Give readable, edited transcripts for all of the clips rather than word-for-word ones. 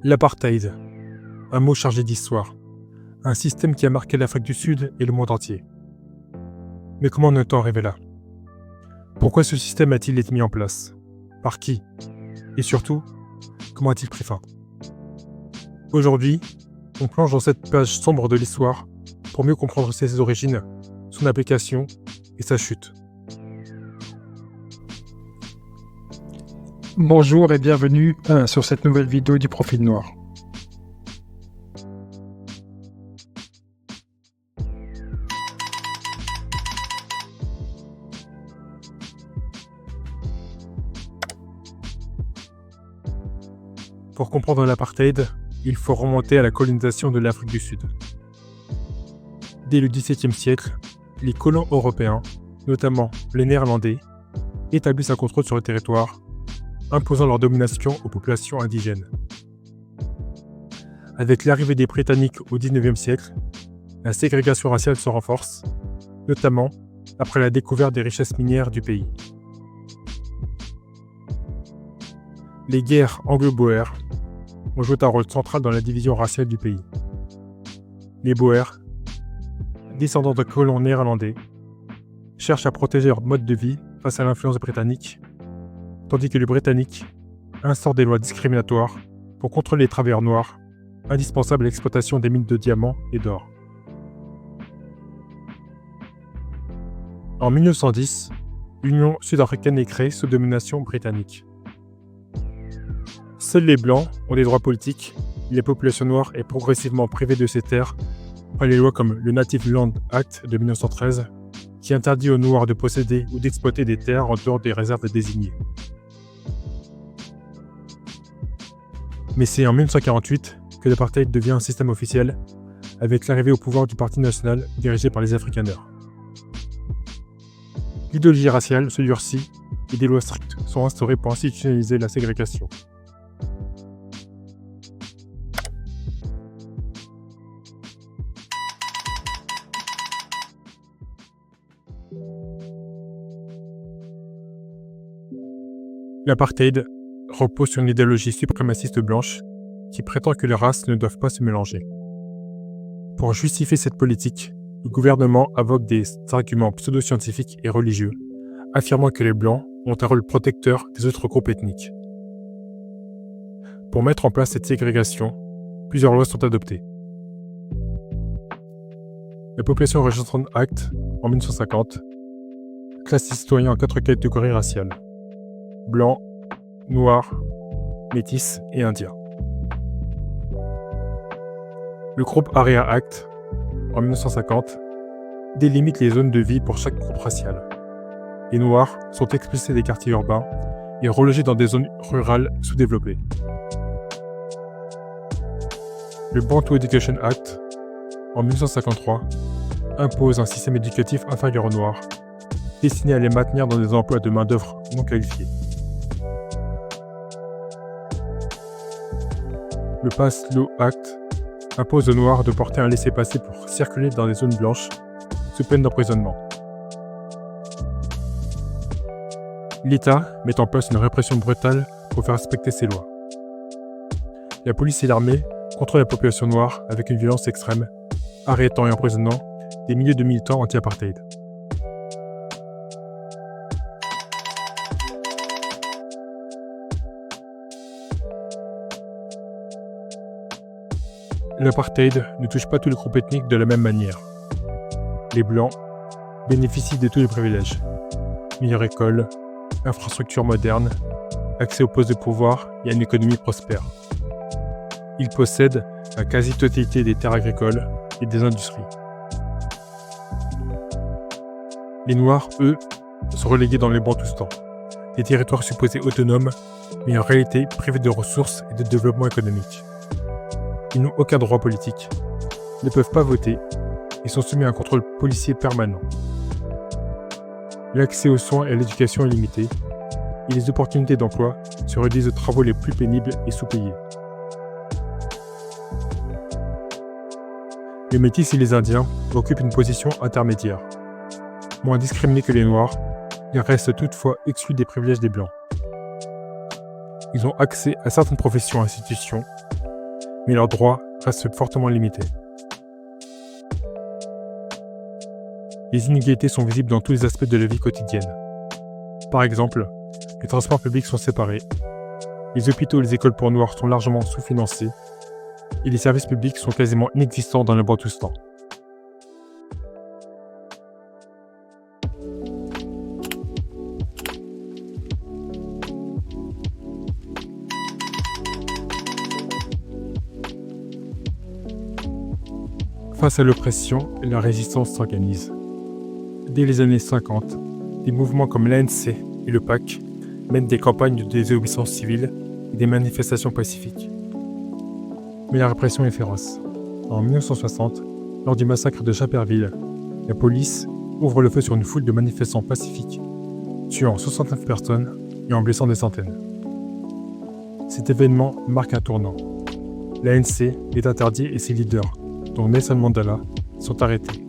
L'apartheid, un mot chargé d'histoire, un système qui a marqué l'Afrique du Sud et le monde entier. Mais comment en est-on arrivé là? Pourquoi ce système a-t-il été mis en place? Par qui? Et surtout, comment a-t-il pris fin? Aujourd'hui, on plonge dans cette page sombre de l'histoire pour mieux comprendre ses origines, son application et sa chute. Bonjour et bienvenue sur cette nouvelle vidéo du Profil Noir. Pour comprendre l'apartheid, il faut remonter à la colonisation de l'Afrique du Sud. Dès le XVIIe siècle, les colons européens, notamment les Néerlandais, établissent un contrôle sur le territoire, imposant leur domination aux populations indigènes. Avec l'arrivée des Britanniques au XIXe siècle, la ségrégation raciale se renforce, notamment après la découverte des richesses minières du pays. Les guerres anglo-boères ont joué un rôle central dans la division raciale du pays. Les Boers, descendants de colons néerlandais, cherchent à protéger leur mode de vie face à l'influence britannique, tandis que les Britanniques instaurent des lois discriminatoires pour contrôler les travailleurs noirs, indispensables à l'exploitation des mines de diamants et d'or. En 1910, l'Union sud-africaine est créée sous domination britannique. Seuls les Blancs ont des droits politiques, et la population noire est progressivement privée de ses terres par les lois comme le Native Land Act de 1913, qui interdit aux Noirs de posséder ou d'exploiter des terres en dehors des réserves désignées. Mais c'est en 1948 que l'apartheid devient un système officiel, avec l'arrivée au pouvoir du Parti national dirigé par les Afrikaners. L'idéologie raciale se durcit et des lois strictes sont instaurées pour institutionnaliser la ségrégation. L'apartheid repose sur une idéologie suprémaciste blanche qui prétend que les races ne doivent pas se mélanger. Pour justifier cette politique, le gouvernement invoque des arguments pseudo-scientifiques et religieux, affirmant que les Blancs ont un rôle protecteur des autres groupes ethniques. Pour mettre en place cette ségrégation, plusieurs lois sont adoptées. La Population Enregistrement Act, en 1950, classe les citoyens en 4 catégories raciales: blancs, noirs, métis et indiens. Le groupe Area Act, en 1950, délimite les zones de vie pour chaque groupe racial. Les Noirs sont expulsés des quartiers urbains et relogés dans des zones rurales sous-développées. Le Bantu Education Act, en 1953, impose un système éducatif inférieur aux Noirs, destiné à les maintenir dans des emplois de main-d'œuvre non qualifiés. Le Pass Law Act impose aux Noirs de porter un laissez-passer pour circuler dans des zones blanches, sous peine d'emprisonnement. L'État met en place une répression brutale pour faire respecter ces lois. La police et l'armée contrôlent la population noire avec une violence extrême, arrêtant et emprisonnant des milliers de militants anti-apartheid. L'apartheid ne touche pas tous les groupes ethniques de la même manière. Les Blancs bénéficient de tous les privilèges: meilleure école, infrastructures modernes, accès aux postes de pouvoir et à une économie prospère. Ils possèdent la quasi-totalité des terres agricoles et des industries. Les Noirs, eux, sont relégués dans les Bantoustans, des territoires supposés autonomes, mais en réalité privés de ressources et de développement économique. Ils n'ont aucun droit politique, ne peuvent pas voter et sont soumis à un contrôle policier permanent. L'accès aux soins et à l'éducation est limité et les opportunités d'emploi se réduisent aux travaux les plus pénibles et sous-payés. Les Métis et les Indiens occupent une position intermédiaire. Moins discriminés que les Noirs, ils restent toutefois exclus des privilèges des Blancs. Ils ont accès à certaines professions et institutions, mais leurs droits restent fortement limités. Les inégalités sont visibles dans tous les aspects de la vie quotidienne. Par exemple, les transports publics sont séparés, les hôpitaux et les écoles pour noirs sont largement sous-financés, et les services publics sont quasiment inexistants dans le Bantoustan. Face à l'oppression, la résistance s'organise. Dès les années 50, des mouvements comme l'ANC et le PAC mènent des campagnes de désobéissance civile et des manifestations pacifiques. Mais la répression est féroce. En 1960, lors du massacre de Chaperville, la police ouvre le feu sur une foule de manifestants pacifiques, tuant 69 personnes et en blessant des centaines. Cet événement marque un tournant. L'ANC est interdit et ses leaders, dont Nelson Mandela, sont arrêtés.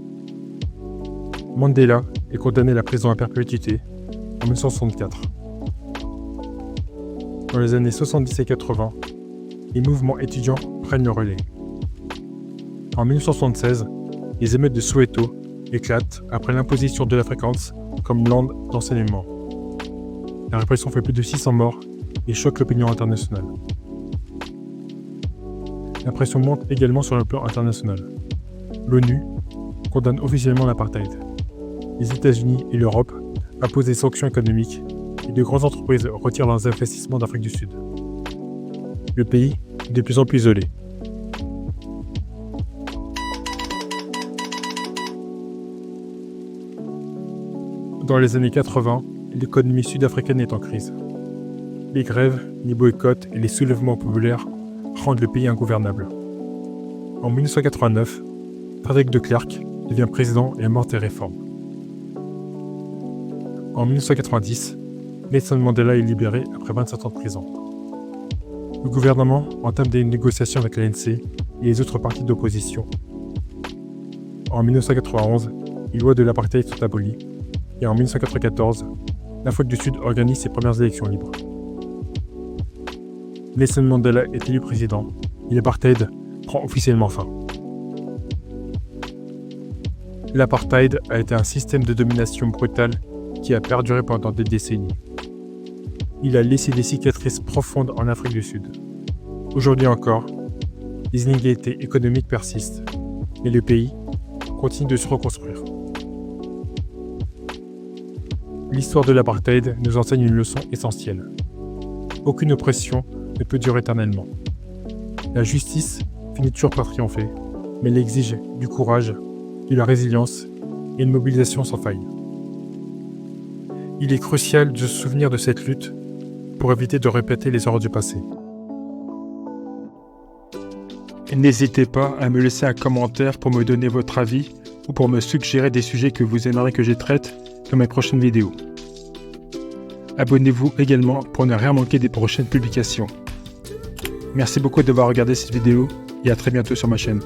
Mandela est condamné à la prison à perpétuité en 1964. Dans les années 70 et 80, les mouvements étudiants prennent le relais. En 1976, les émeutes de Soweto éclatent après l'imposition de la fréquence comme langue d'enseignement. La répression fait plus de 600 morts et choque l'opinion internationale. La pression monte également sur le plan international. L'ONU condamne officiellement l'apartheid. Les États-Unis et l'Europe imposent des sanctions économiques et de grandes entreprises retirent leurs investissements d'Afrique du Sud. Le pays est de plus en plus isolé. Dans les années 80, l'économie sud-africaine est en crise. Les grèves, les boycotts et les soulèvements populaires rendent le pays ingouvernable. En 1989, Frederick de Klerk devient président et amorce des réformes. En 1990, Nelson Mandela est libéré après 27 ans de prison. Le gouvernement entame des négociations avec l'ANC et les autres partis d'opposition. En 1991, les lois de l'apartheid sont abolies et en 1994, l'Afrique du Sud organise ses premières élections libres. Nelson Mandela est élu président et l'apartheid prend officiellement fin. L'apartheid a été un système de domination brutale qui a perduré pendant des décennies. Il a laissé des cicatrices profondes en Afrique du Sud. Aujourd'hui encore, les inégalités économiques persistent, mais le pays continue de se reconstruire. L'histoire de l'apartheid nous enseigne une leçon essentielle. Aucune oppression ne peut durer éternellement. La justice finit toujours par triompher, mais elle exige du courage, de la résilience et une mobilisation sans faille. Il est crucial de se souvenir de cette lutte pour éviter de répéter les erreurs du passé. Et n'hésitez pas à me laisser un commentaire pour me donner votre avis ou pour me suggérer des sujets que vous aimeriez que je traite dans mes prochaines vidéos. Abonnez-vous également pour ne rien manquer des prochaines publications. Merci beaucoup d'avoir regardé cette vidéo et à très bientôt sur ma chaîne.